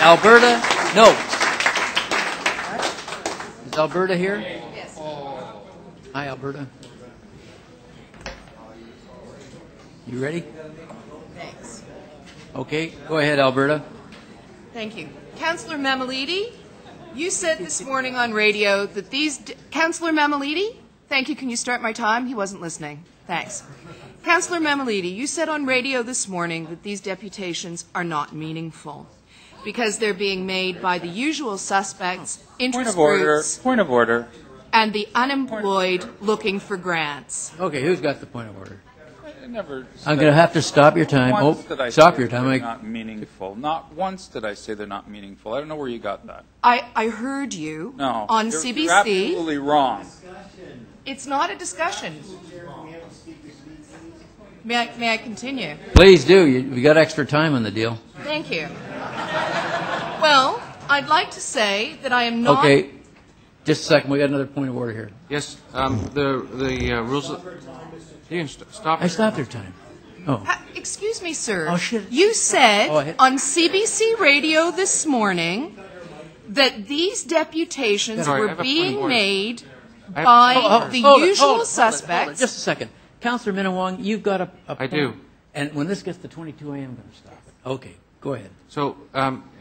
Alberta? No. Is Alberta here? Yes. Hi, Alberta. You ready? Thanks. Okay, go ahead, Alberta. Thank you. Councillor Mamalidi, you said this morning on radio that these... Councillor Mamalidi? Thank you. Can you start my time? He wasn't listening. Thanks. Councillor Mamalidi, you said on radio this morning that these deputations are not meaningful because they're being made by the usual suspects, interest groups, Point of order. and the unemployed looking for grants. Okay, who's got the point of order? I'm going to have to stop your time. Stop your time. They're not meaningful. Not once did I say they're not meaningful. I don't know where you got that. I heard you on CBC. You're absolutely wrong. It's not a discussion. May I continue? Please do. We got extra time on the deal. Thank you. Well, I'd like to say that I am not... Okay, just a second. We got another point of order here. Yes, the rules... You can stop. I stopped your time. Oh. Excuse me, sir. Oh, shit. You said on CBC radio this morning that these deputations were being made by the usual suspects. Hold it. Just a second. Councillor Minawong, you've got a point. I do. And when this gets to 22 a.m., I'm going to stop it. Okay, go ahead. So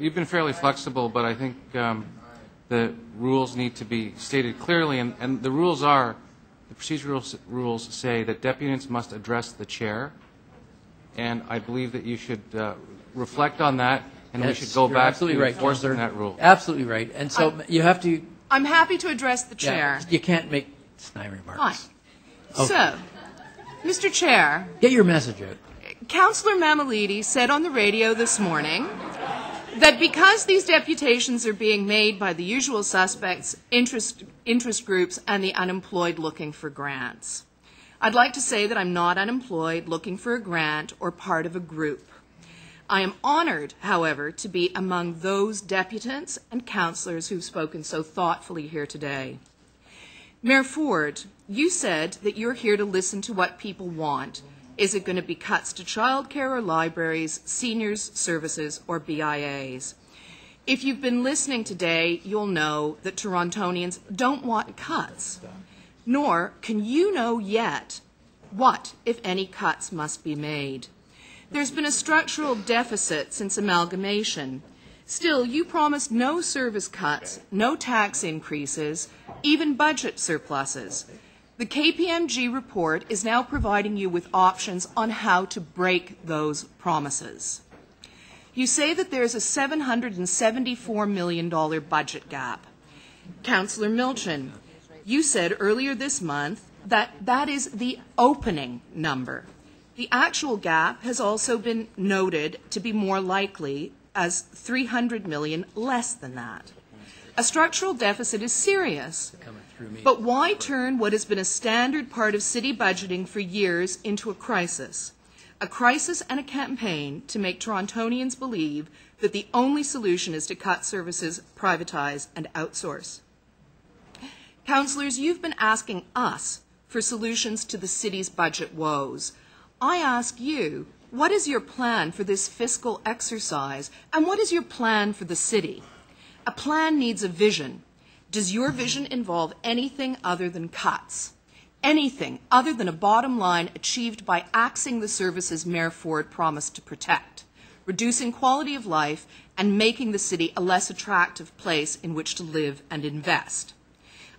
you've been fairly flexible, but I think the rules need to be stated clearly, and the rules are, the procedural rules say that deputants must address the chair, and I believe that you should reflect on that, and we should go back to enforcing that rule. Absolutely right. And so you have to... I'm happy to address the chair. You can't make snide remarks. Fine. Okay. So, Mr. Chair... Get your message out. Councillor Mamalidi said on the radio this morning that because these deputations are being made by the usual suspects, interest groups, and the unemployed looking for grants. I'd like to say that I'm not unemployed looking for a grant or part of a group. I am honoured, however, to be among those deputants and councillors who've spoken so thoughtfully here today. Mayor Ford, you said that you're here to listen to what people want. Is it going to be cuts to childcare or libraries, seniors services, or BIAs? If you've been listening today, you'll know that Torontonians don't want cuts, nor can you know yet what, if any, cuts must be made. There's been a structural deficit since amalgamation. Still, you promised no service cuts, no tax increases, even budget surpluses. The KPMG report is now providing you with options on how to break those promises. You say that there's a $774 million budget gap. Councillor Milchin, you said earlier this month that that is the opening number. The actual gap has also been noted to be more likely as $300 million less than that. A structural deficit is serious. But why turn what has been a standard part of city budgeting for years into a crisis? A crisis and a campaign to make Torontonians believe that the only solution is to cut services, privatize, and outsource. Councillors, you've been asking us for solutions to the city's budget woes. I ask you, what is your plan for this fiscal exercise, and what is your plan for the city? A plan needs a vision. Does your vision involve anything other than cuts? Anything other than a bottom line achieved by axing the services Mayor Ford promised to protect, reducing quality of life, and making the city a less attractive place in which to live and invest?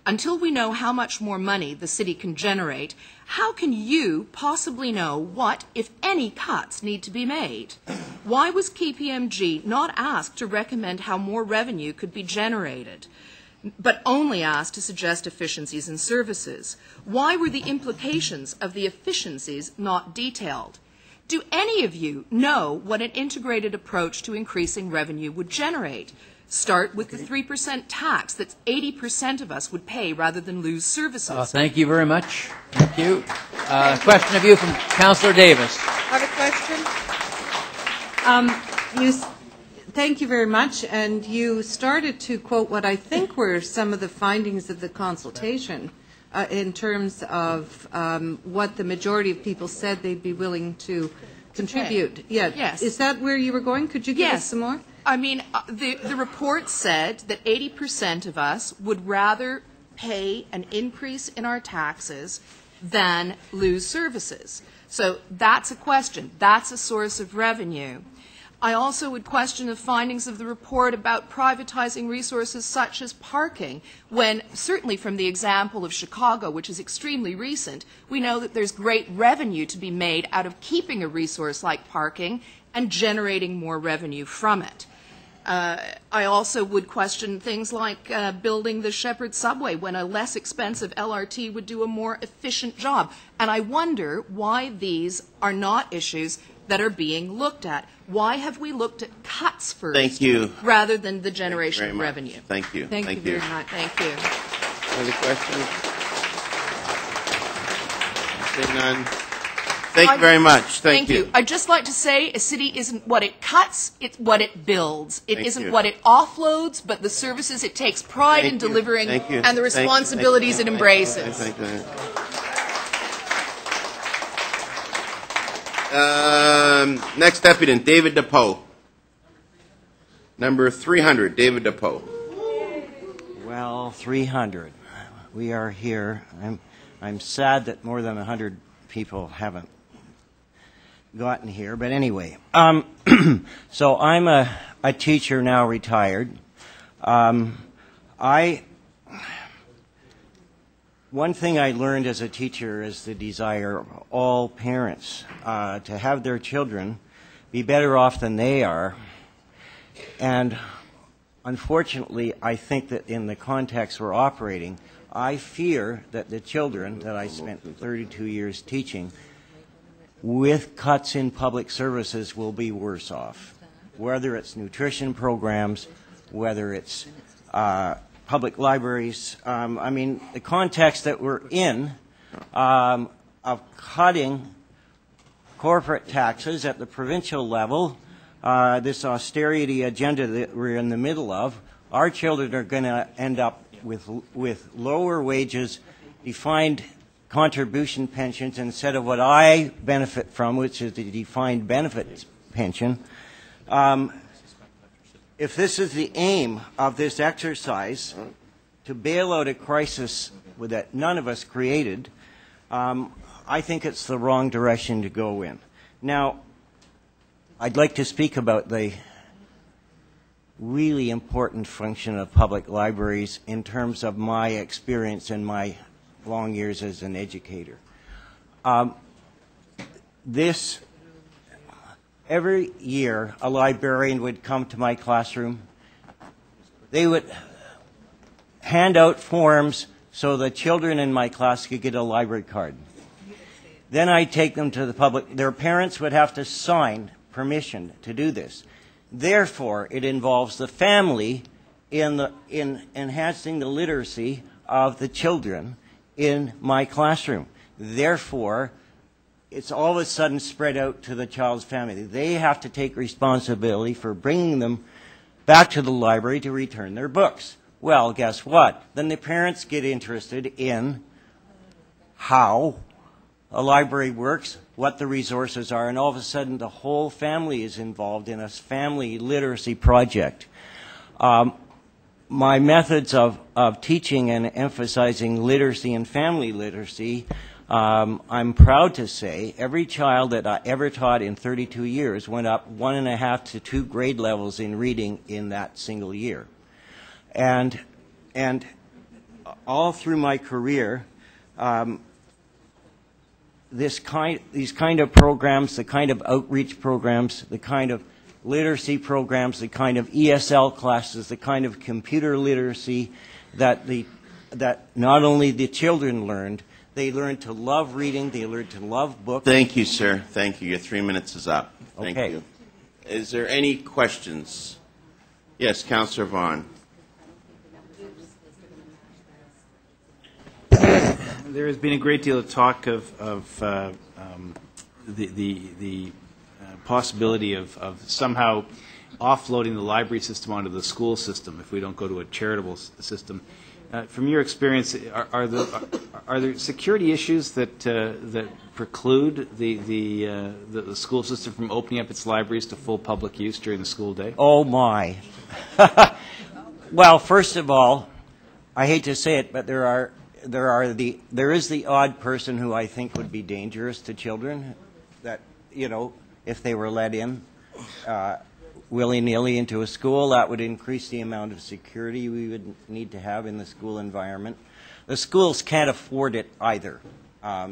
Until we know how much more money the city can generate, how can you possibly know what, if any, cuts need to be made? Why was KPMG not asked to recommend how more revenue could be generated, but only asked to suggest efficiencies in services? Why were the implications of the efficiencies not detailed? Do any of you know what an integrated approach to increasing revenue would generate? Start with the 3% tax that 80% of us would pay rather than lose services. Thank you very much. Thank you. Question of you from Councillor Davis. I have a question. Thank you very much. And you started to quote what I think were some of the findings of the consultation in terms of what the majority of people said they'd be willing to contribute. Yeah. Yes. Is that where you were going? Could you give us some more? I mean, the report said that 80% of us would rather pay an increase in our taxes than lose services. So that's a question. That's a source of revenue. I also would question the findings of the report about privatizing resources such as parking, when certainly from the example of Chicago, which is extremely recent, we know that there's great revenue to be made out of keeping a resource like parking and generating more revenue from it. I also would question things like building the Shepherd subway when a less expensive LRT would do a more efficient job. And I wonder why these are not issues that are being looked at. Why have we looked at cuts first Thank you. rather than the generation of revenue? Thank you. Thank you very much. Thank you. Other questions? Seeing none. Thank you very much. Thank you. I'd just like to say a city isn't what it cuts, it's what it builds. It Thank isn't you. what it offloads, but the services it takes pride Thank in you. delivering Thank you. and the Thank you. responsibilities it embraces. Thank you. Next deputant, David DePoe. Number 300, David DePoe. Well, 300. We are here. I'm sad that more than 100 people haven't gotten here, but anyway. So I'm a teacher now, retired. One thing I learned as a teacher is the desire of all parents to have their children be better off than they are. And unfortunately, I think that in the context we're operating, I fear that the children that I spent 32 years teaching, with cuts in public services, will be worse off. Whether it's nutrition programs, whether it's public libraries. I mean, the context that we're in of cutting corporate taxes at the provincial level, this austerity agenda that we're in the middle of, our children are going to end up with lower wages, defined contribution pensions instead of what I benefit from, which is the defined benefit pension. If this is the aim of this exercise, to bail out a crisis that none of us created, I think it's the wrong direction to go in. Now, I'd like to speak about the really important function of public libraries in terms of my experience and my long years as an educator. Every year, a librarian would come to my classroom. They would hand out forms so the children in my class could get a library card. Then I'd take them to the public. Their parents would have to sign permission to do this. Therefore, it involves the family in enhancing the literacy of the children in my classroom. Therefore, it's all of a sudden spread out to the child's family. They have to take responsibility for bringing them back to the library to return their books. Well, guess what? Then the parents get interested in how a library works, what the resources are, and all of a sudden the whole family is involved in a family literacy project. My methods of teaching and emphasizing literacy and family literacy, I'm proud to say every child that I ever taught in 32 years went up 1.5 to 2 grade levels in reading in that single year. And all through my career, these kind of programs, the kind of outreach programs, the kind of literacy programs, the kind of ESL classes, the kind of computer literacy that not only the children learned, they learned to love reading, they learned to love books. Thank you, sir. Thank you. Your 3 minutes is up. Thank Okay. you. Is there any questions? Yes, Councillor Vaughan. There has been a great deal of talk of the possibility of somehow offloading the library system onto the school system if we don't go to a charitable system. from your experience, are there security issues that preclude the school system from opening up its libraries to full public use during the school day? Oh my! Well, first of all, I hate to say it, but there is the odd person who I think would be dangerous to children. That, you know, if they were let in willy-nilly into a school, that would increase the amount of security we would need to have in the school environment. The schools can't afford it either. I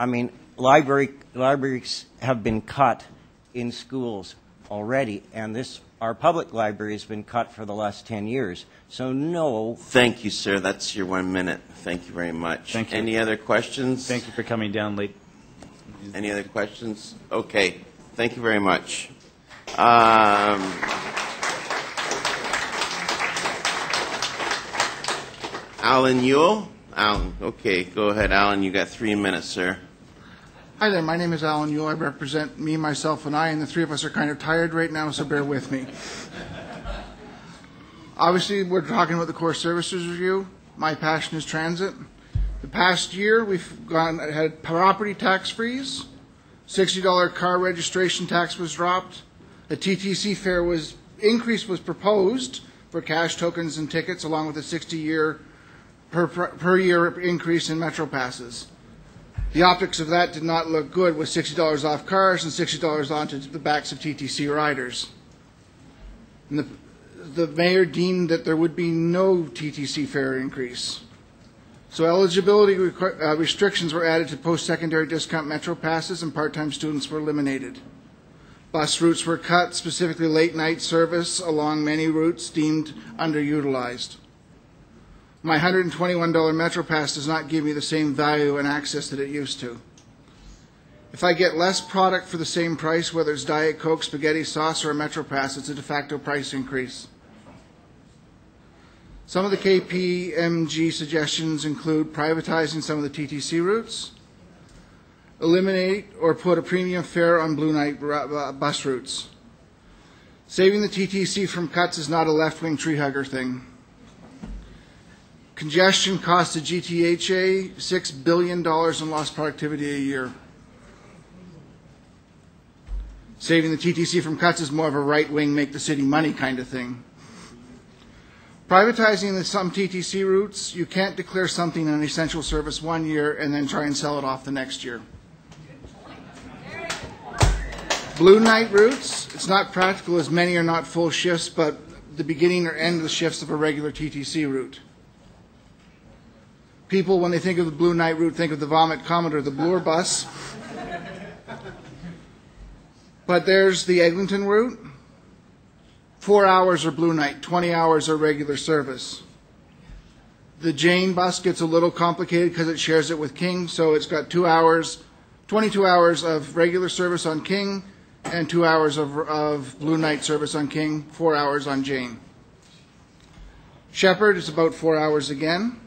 mean, libraries have been cut in schools already, and our public library has been cut for the last 10 years. So no. Thank you, sir. That's your 1 minute. Thank you very much. Thank you. Any other questions? Thank you for coming down late. Any other questions? Okay. Thank you very much. Alan Ewell? Alan. Okay, go ahead, Alan. You got 3 minutes, sir. Hi there, my name is Alan Ewell. I represent me, myself, and I, and the three of us are kind of tired right now, so bear with me. Obviously, we're talking about the core services review. My passion is transit. The past year, we've had property tax freeze, $60 car registration tax was dropped, a TTC fare increase was proposed for cash tokens and tickets, along with a 60-year per year increase in Metro passes. The optics of that did not look good, with $60 off cars and $60 onto the backs of TTC riders. And the mayor deemed that there would be no TTC fare increase. So eligibility restrictions were added to post-secondary discount Metro passes, and part-time students were eliminated. Bus routes were cut, specifically late-night service along many routes deemed underutilized. My $121 Metro Pass does not give me the same value and access that it used to. If I get less product for the same price, whether it's Diet Coke, spaghetti sauce, or a Metro Pass, it's a de facto price increase. Some of the KPMG suggestions include privatizing some of the TTC routes, eliminate or put a premium fare on Blue Night bus routes. Saving the TTC from cuts is not a left-wing tree hugger thing. Congestion costs the GTHA $6 billion in lost productivity a year. Saving the TTC from cuts is more of a right-wing make the city money kind of thing. Privatizing some TTC routes, you can't declare something an essential service 1 year and then try and sell it off the next year. Blue Night routes, it's not practical as many are not full shifts, but the beginning or end of the shifts of a regular TTC route. People, when they think of the Blue Night route, think of the Vomit Comet or the Bloor bus. But there's the Eglinton route. 4 hours are Blue Night, 20 hours are regular service. The Jane bus gets a little complicated because it shares it with King, so it's got 2 hours, 22 hours of regular service on King and 2 hours of Blue Night service on King, 4 hours on Jane. Shepherd is about 4 hours again.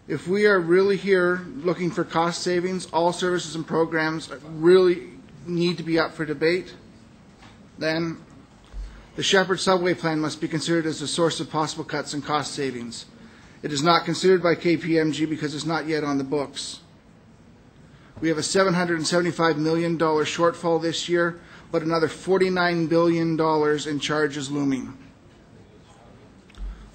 If we are really here looking for cost savings, all services and programs really need to be up for debate, then the Shepherd subway plan must be considered as a source of possible cuts and cost savings. It is not considered by KPMG because it's not yet on the books. We have a $775 million shortfall this year, but another $49 billion in charges looming.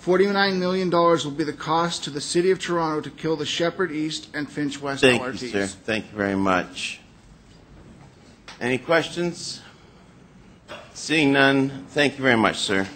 $49 million will be the cost to the City of Toronto to kill the Shepherd East and Finch West LRTs. Thank you, sir. Thank you very much. Any questions? Seeing none, thank you very much, sir.